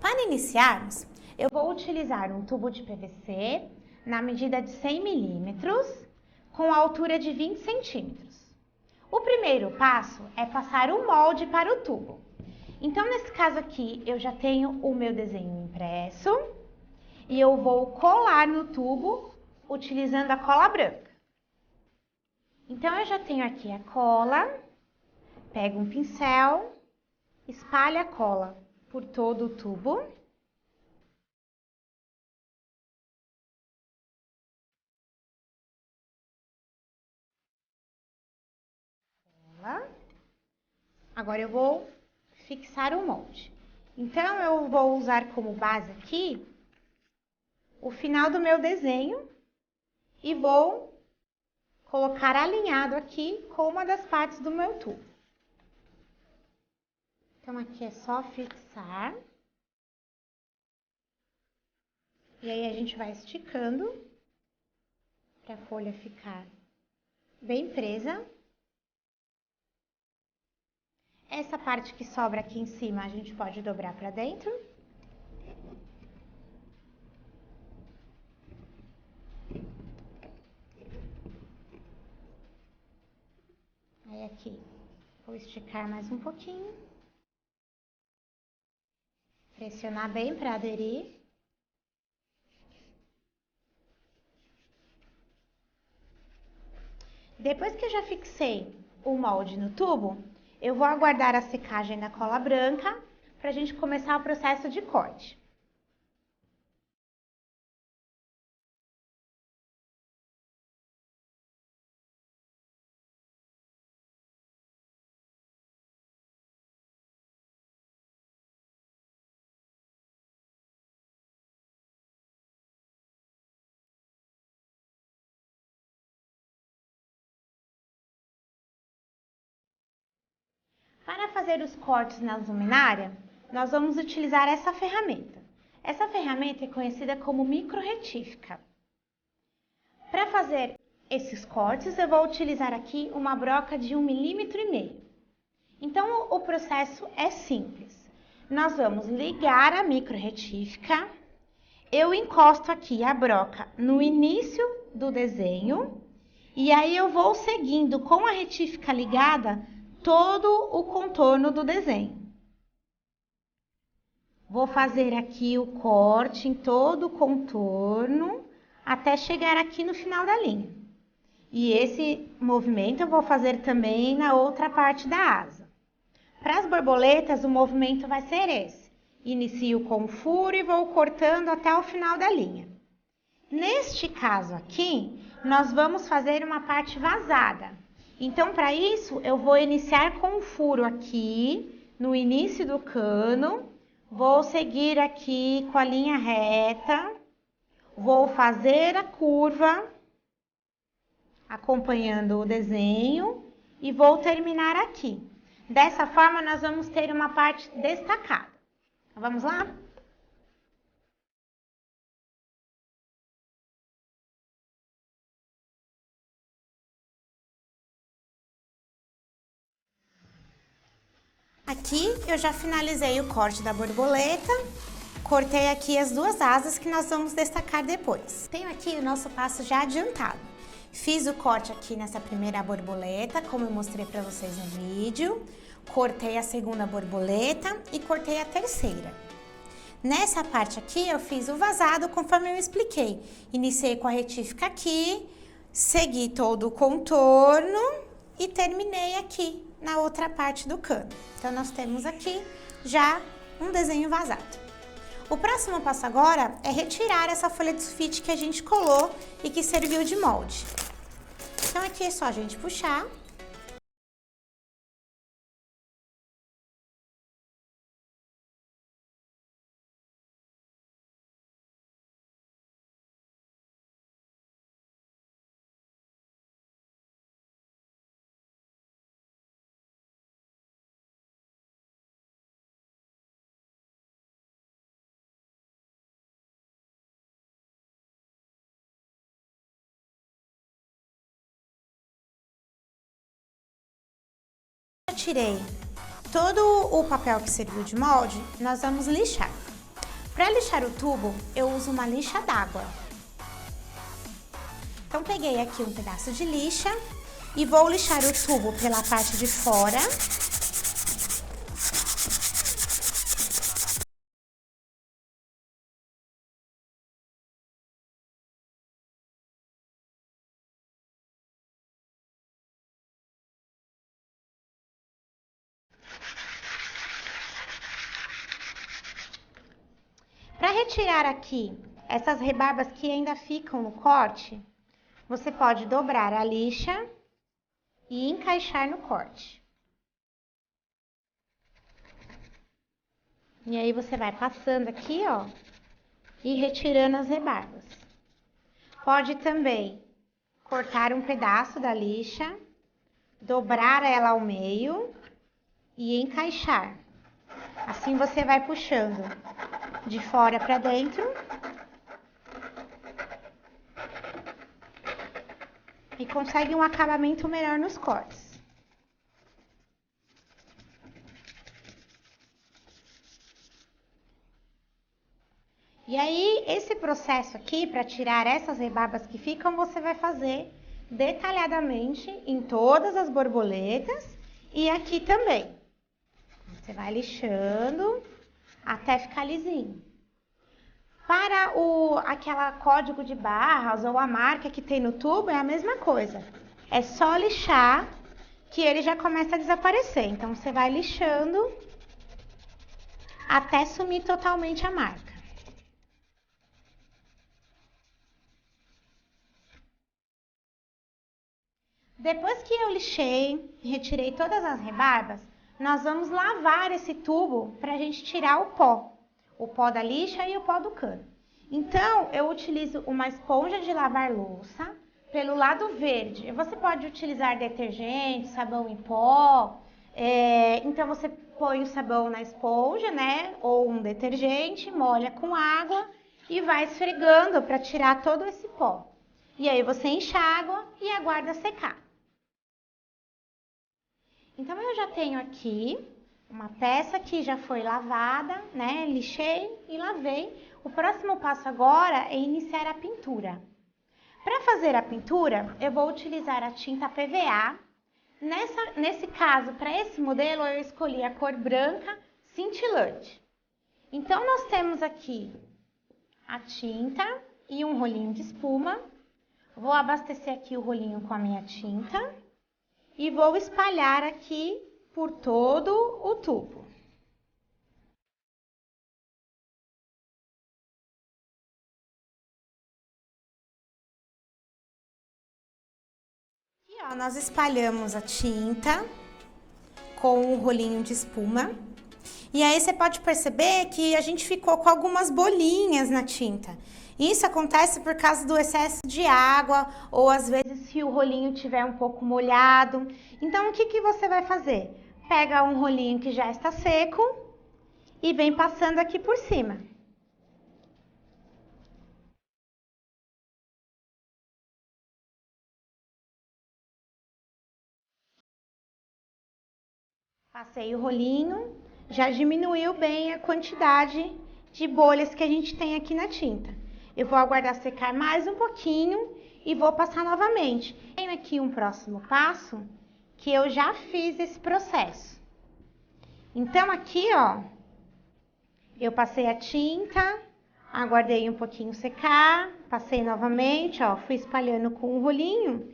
Para iniciarmos, eu vou utilizar um tubo de PVC na medida de 100 milímetros, com a altura de 20 centímetros. O primeiro passo é passar o molde para o tubo. Então, nesse caso aqui, eu já tenho o meu desenho impresso e eu vou colar no tubo utilizando a cola branca. Então, eu já tenho aqui a cola, pego um pincel, espalho a cola por todo o tubo. Agora eu vou fixar o molde. Então, eu vou usar como base aqui o final do meu desenho e vou colocar alinhado aqui com uma das partes do meu tubo. Então, aqui é só fixar. E aí, a gente vai esticando para a folha ficar bem presa. Essa parte que sobra aqui em cima, a gente pode dobrar para dentro. Aí aqui, vou esticar mais um pouquinho. Pressionar bem para aderir. Depois que eu já fixei o molde no tubo, eu vou aguardar a secagem da cola branca para a gente começar o processo de corte. Para fazer os cortes na luminária, nós vamos utilizar essa ferramenta. Essa ferramenta é conhecida como micro-retífica. Para fazer esses cortes, eu vou utilizar aqui uma broca de 1,5 milímetro. Então, o processo é simples. Nós vamos ligar a micro-retífica, eu encosto aqui a broca no início do desenho, e aí eu vou seguindo com a retífica ligada todo o contorno do desenho. Vou fazer aqui o corte em todo o contorno, até chegar aqui no final da linha. E esse movimento eu vou fazer também na outra parte da asa. Para as borboletas, o movimento vai ser esse. Inicio com o furo e vou cortando até o final da linha. Neste caso aqui, nós vamos fazer uma parte vazada. Então, para isso, eu vou iniciar com um furo aqui, no início do cano. Vou seguir aqui com a linha reta. Vou fazer a curva, acompanhando o desenho. E vou terminar aqui. Dessa forma, nós vamos ter uma parte destacada. Vamos lá? Aqui eu já finalizei o corte da borboleta, cortei aqui as duas asas que nós vamos destacar depois. Tenho aqui o nosso passo já adiantado. Fiz o corte aqui nessa primeira borboleta, como eu mostrei para vocês no vídeo. Cortei a segunda borboleta e cortei a terceira. Nessa parte aqui eu fiz o vazado conforme eu expliquei. Iniciei com a retífica aqui, segui todo o contorno e terminei aqui na outra parte do cano. Então, nós temos aqui já um desenho vazado. O próximo passo agora é retirar essa folha de sulfite que a gente colou e que serviu de molde. Então, aqui é só a gente puxar. Eu tirei todo o papel que serviu de molde, nós vamos lixar. Para lixar o tubo, eu uso uma lixa d'água. Então, peguei aqui um pedaço de lixa e vou lixar o tubo pela parte de fora. Para retirar aqui essas rebarbas que ainda ficam no corte, você pode dobrar a lixa e encaixar no corte. E aí você vai passando aqui, ó, e retirando as rebarbas. Pode também cortar um pedaço da lixa, dobrar ela ao meio e encaixar. Assim você vai puxando de fora para dentro e consegue um acabamento melhor nos cortes. E aí, esse processo aqui, para tirar essas rebarbas que ficam, você vai fazer detalhadamente em todas as borboletas e aqui também. Você vai lixando até ficar lisinho. Para aquela código de barras ou a marca que tem no tubo, é a mesma coisa. É só lixar que ele já começa a desaparecer. Então, você vai lixando até sumir totalmente a marca. Depois que eu lixei e retirei todas as rebarbas, nós vamos lavar esse tubo para a gente tirar o pó da lixa e o pó do cano. Então, eu utilizo uma esponja de lavar louça pelo lado verde. Você pode utilizar detergente, sabão em pó. Então, você põe o sabão na esponja, né? Ou um detergente, molha com água e vai esfregando para tirar todo esse pó. E aí, você enxágua e aguarda secar. Então, eu já tenho aqui uma peça que já foi lavada, né? Lixei e lavei. O próximo passo agora é iniciar a pintura. Para fazer a pintura, eu vou utilizar a tinta PVA. Nesse caso, para esse modelo, eu escolhi a cor branca cintilante. Então, nós temos aqui a tinta e um rolinho de espuma. Vou abastecer aqui o rolinho com a minha tinta e vou espalhar aqui por todo o tubo. E ó, nós espalhamos a tinta com o rolinho de espuma. E aí você pode perceber que a gente ficou com algumas bolinhas na tinta. Isso acontece por causa do excesso de água ou às vezes se o rolinho tiver um pouco molhado. Então o que você vai fazer? Pega um rolinho que já está seco e vem passando aqui por cima. Passei o rolinho, já diminuiu bem a quantidade de bolhas que a gente tem aqui na tinta. Eu vou aguardar secar mais um pouquinho e vou passar novamente. Tenho aqui um próximo passo que eu já fiz esse processo. Então aqui, ó, eu passei a tinta, aguardei um pouquinho secar, passei novamente, ó, fui espalhando com o rolinho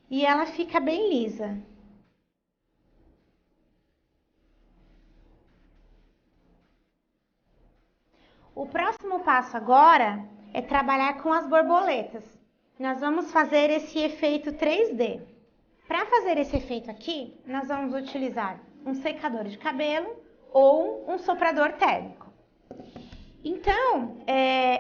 e ela fica bem lisa. O próximo passo agora é trabalhar com as borboletas. Nós vamos fazer esse efeito 3D. Para fazer esse efeito aqui, nós vamos utilizar um secador de cabelo ou um soprador térmico. Então,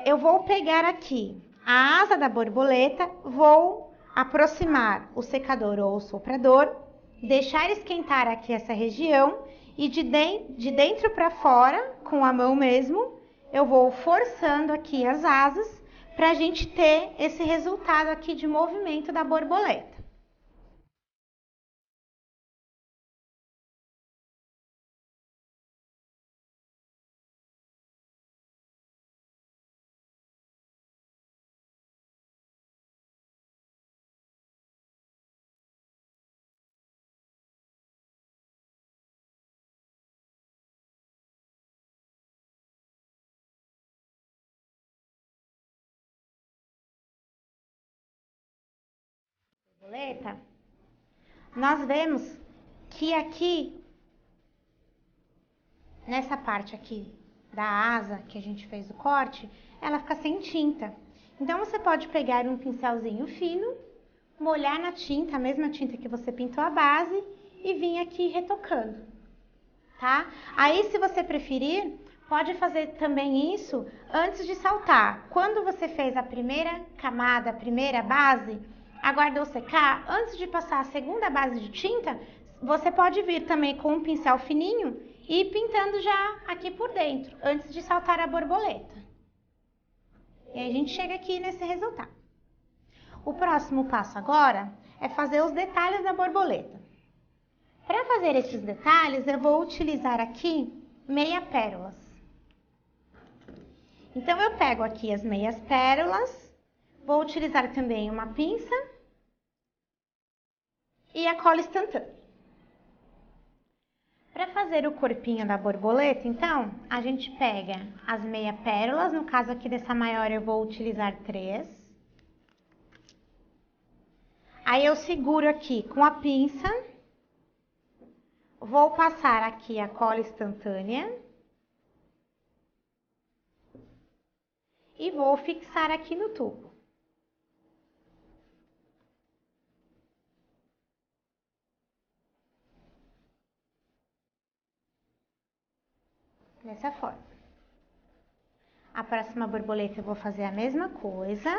eu vou pegar aqui a asa da borboleta, vou aproximar o secador ou o soprador, deixar esquentar aqui essa região e de dentro para fora, com a mão mesmo, eu vou forçando aqui as asas para a gente ter esse resultado aqui de movimento da borboleta. borboleta, nós vemos que aqui, nessa parte aqui da asa que a gente fez o corte, ela fica sem tinta. Então, você pode pegar um pincelzinho fino, molhar na tinta, a mesma tinta que você pintou a base, e vir aqui retocando, tá? Aí, se você preferir, pode fazer também isso antes de saltar. Quando você fez a primeira camada, a primeira base, aguardou secar, antes de passar a segunda base de tinta, você pode vir também com um pincel fininho e ir pintando já aqui por dentro, antes de saltar a borboleta. E aí a gente chega aqui nesse resultado. O próximo passo agora é fazer os detalhes da borboleta. Para fazer esses detalhes, eu vou utilizar aqui meia pérolas. Então, eu pego aqui as meias pérolas, vou utilizar também uma pinça e a cola instantânea. Para fazer o corpinho da borboleta, então, a gente pega as meia pérolas, no caso aqui dessa maior eu vou utilizar 3. Aí eu seguro aqui com a pinça, vou passar aqui a cola instantânea e vou fixar aqui no tubo. Dessa forma. A próxima borboleta eu vou fazer a mesma coisa.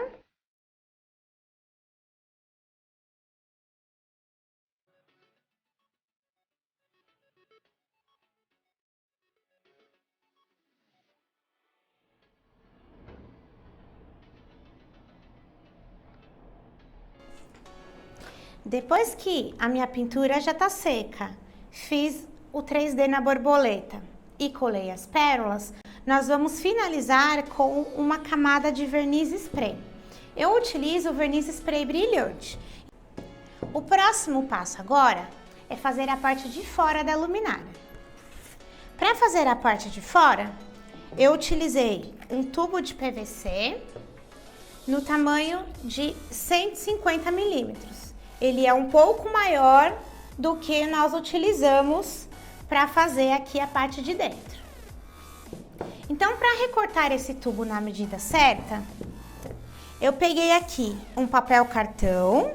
Depois que a minha pintura já tá seca, fiz o 3D na borboleta e colei as pérolas, nós vamos finalizar com uma camada de verniz spray. Eu utilizo o verniz spray brilhante. O próximo passo agora é fazer a parte de fora da luminária. Para fazer a parte de fora, eu utilizei um tubo de PVC no tamanho de 150 milímetros. Ele é um pouco maior do que nós utilizamos para fazer aqui a parte de dentro. Então, para recortar esse tubo na medida certa, eu peguei aqui um papel cartão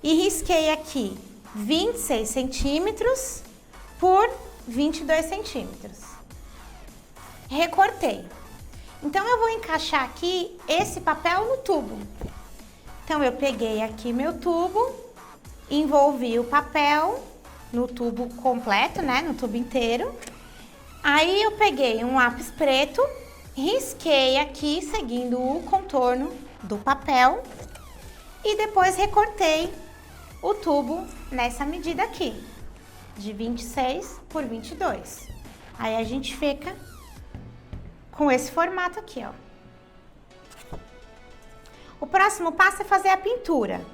e risquei aqui 26 centímetros por 22 centímetros. Recortei. Então, eu vou encaixar aqui esse papel no tubo. Então, eu peguei aqui meu tubo, envolvi o papel no tubo completo, né, no tubo inteiro. Aí, eu peguei um lápis preto, risquei aqui, seguindo o contorno do papel. E depois recortei o tubo nessa medida aqui, de 26 por 22. Aí, a gente fica com esse formato aqui, ó. O próximo passo é fazer a pintura.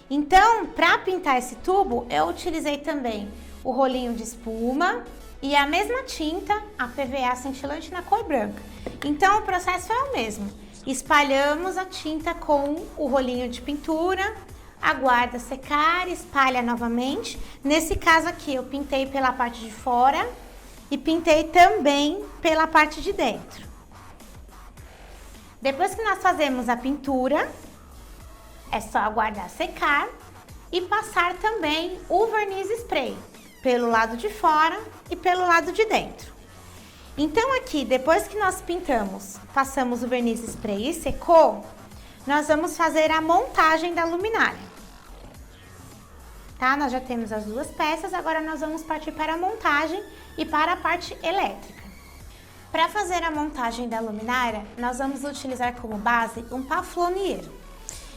Então, para pintar esse tubo, eu utilizei também o rolinho de espuma e a mesma tinta, a PVA cintilante na cor branca. Então, o processo é o mesmo. Espalhamos a tinta com o rolinho de pintura, aguarda secar, espalha novamente. Nesse caso aqui, eu pintei pela parte de fora e pintei também pela parte de dentro. Depois que nós fazemos a pintura, é só aguardar secar e passar também o verniz spray pelo lado de fora e pelo lado de dentro. Então aqui, depois que nós pintamos, passamos o verniz spray e secou, nós vamos fazer a montagem da luminária. Tá? Nós já temos as duas peças, agora nós vamos partir para a montagem e para a parte elétrica. Para fazer a montagem da luminária, nós vamos utilizar como base um paflonieiro.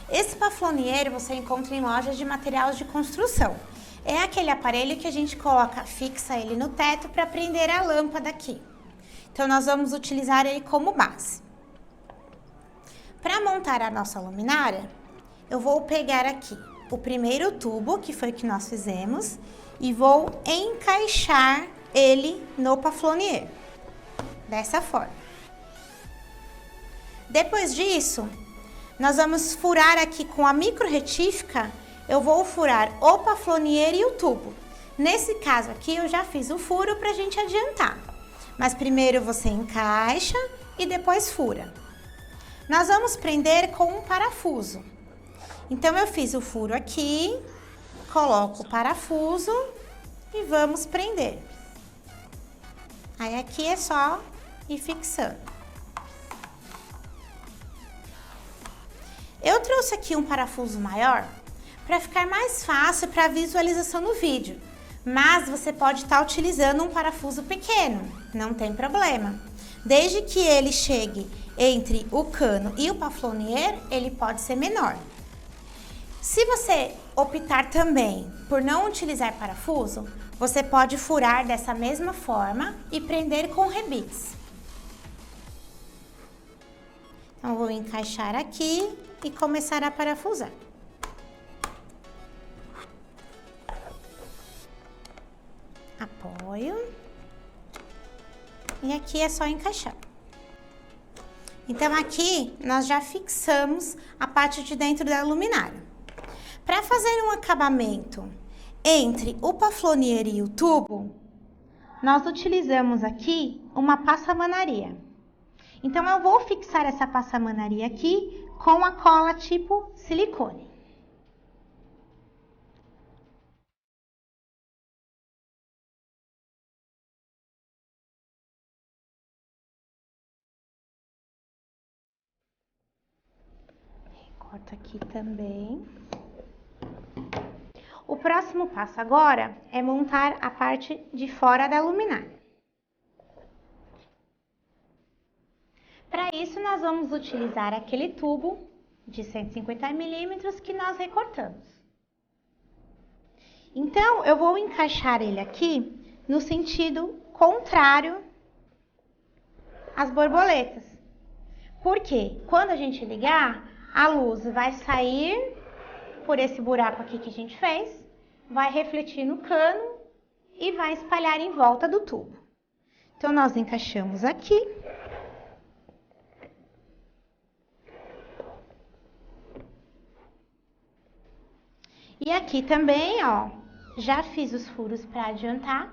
Esse paflonieiro você encontra em lojas de materiais de construção. É aquele aparelho que a gente coloca, fixa ele no teto para prender a lâmpada aqui. Então, nós vamos utilizar ele como base. Para montar a nossa luminária, eu vou pegar aqui o primeiro tubo, que foi o que nós fizemos, e vou encaixar ele no paflonieiro, dessa forma. Depois disso, nós vamos furar aqui com a micro retífica, eu vou furar o paflonier e o tubo. Nesse caso aqui, eu já fiz o furo pra gente adiantar. Mas primeiro você encaixa e depois fura. Nós vamos prender com um parafuso. Então, eu fiz o furo aqui, coloco o parafuso e vamos prender. Aí, aqui é só ir fixando. Eu trouxe aqui um parafuso maior para ficar mais fácil para a visualização no vídeo. Mas você pode estar utilizando um parafuso pequeno, não tem problema. Desde que ele chegue entre o cano e o paflonier, ele pode ser menor. Se você optar também por não utilizar parafuso, você pode furar dessa mesma forma e prender com rebites. Então, vou encaixar aqui e começar a parafusar. Apoio. E aqui é só encaixar. Então, aqui nós já fixamos a parte de dentro da luminária. Para fazer um acabamento entre o paflonier e o tubo, nós utilizamos aqui uma passamanaria. Então, eu vou fixar essa passamanaria aqui com a cola tipo silicone. Recorto aqui também. O próximo passo agora é montar a parte de fora da luminária. Para isso, nós vamos utilizar aquele tubo de 150 milímetros que nós recortamos. Então, eu vou encaixar ele aqui no sentido contrário às borboletas. Porque quando a gente ligar, a luz vai sair por esse buraco aqui que a gente fez, vai refletir no cano e vai espalhar em volta do tubo. Então, nós encaixamos aqui. E aqui também, ó, já fiz os furos para adiantar,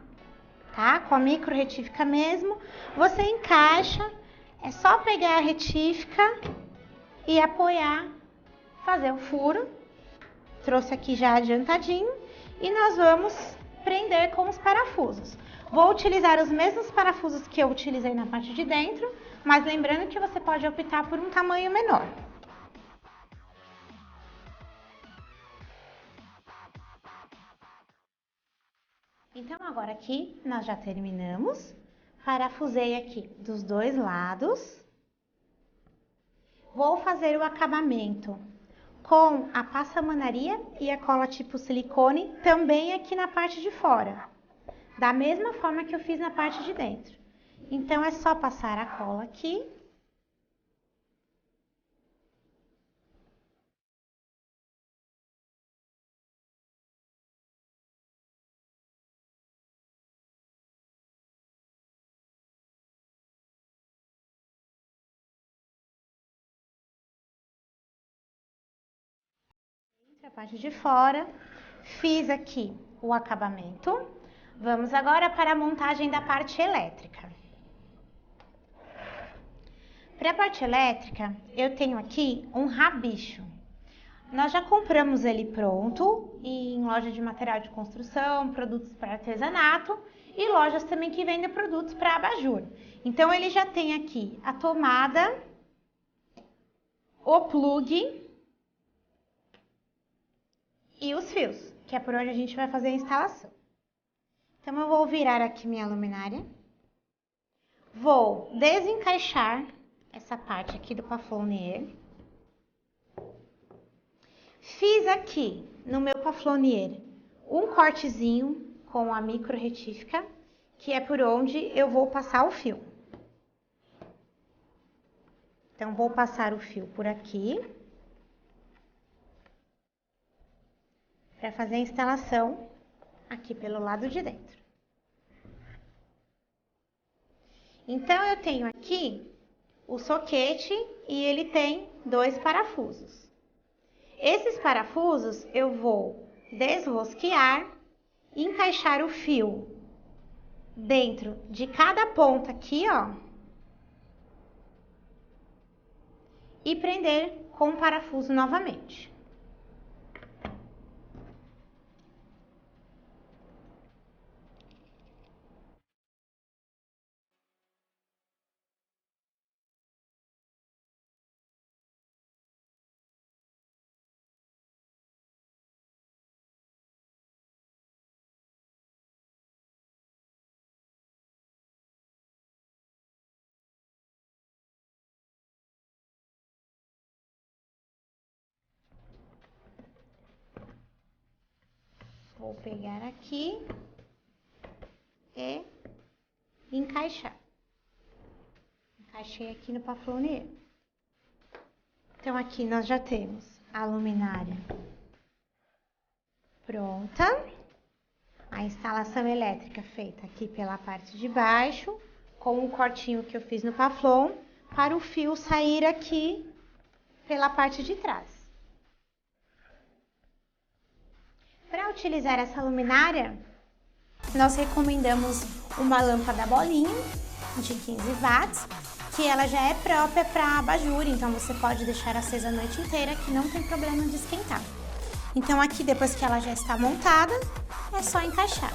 tá? Com a micro retífica mesmo. Você encaixa, é só pegar a retífica e apoiar, fazer o furo. Trouxe aqui já adiantadinho e nós vamos prender com os parafusos. Vou utilizar os mesmos parafusos que eu utilizei na parte de dentro, mas lembrando que você pode optar por um tamanho menor. Então, agora aqui nós já terminamos. Parafusei aqui dos dois lados. Vou fazer o acabamento com a passamanaria e a cola tipo silicone também aqui na parte de fora, da mesma forma que eu fiz na parte de dentro. Então, é só passar a cola aqui. A parte de fora, fiz aqui o acabamento. Vamos agora para a montagem da parte elétrica. Para a parte elétrica, eu tenho aqui um rabicho. Nós já compramos ele pronto em loja de material de construção, produtos para artesanato e lojas também que vendem produtos para abajur. Então, ele já tem aqui a tomada, o plug e os fios, que é por onde a gente vai fazer a instalação. Então, eu vou virar aqui minha luminária. Vou desencaixar essa parte aqui do paflonier. Fiz aqui no meu paflonier um cortezinho com a micro retífica, que é por onde eu vou passar o fio. Então, vou passar o fio por aqui, para fazer a instalação aqui pelo lado de dentro. Então, eu tenho aqui o soquete e ele tem dois parafusos. Esses parafusos eu vou desrosquear e encaixar o fio dentro de cada ponta aqui, ó, e prender com o parafuso novamente. Vou pegar aqui e encaixar. Encaixei aqui no pafloneiro. Então, aqui nós já temos a luminária pronta. A instalação elétrica feita aqui pela parte de baixo, com o cortinho que eu fiz no paflon, para o fio sair aqui pela parte de trás. Para utilizar essa luminária, nós recomendamos uma lâmpada bolinha de 15 watts, que ela já é própria para abajur, então você pode deixar acesa a noite inteira que não tem problema de esquentar. Então aqui, depois que ela já está montada, é só encaixar.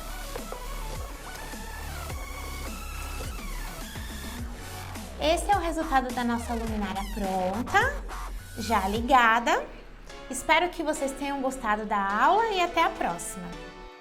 Esse é o resultado da nossa luminária pronta, já ligada. Espero que vocês tenham gostado da aula e até a próxima!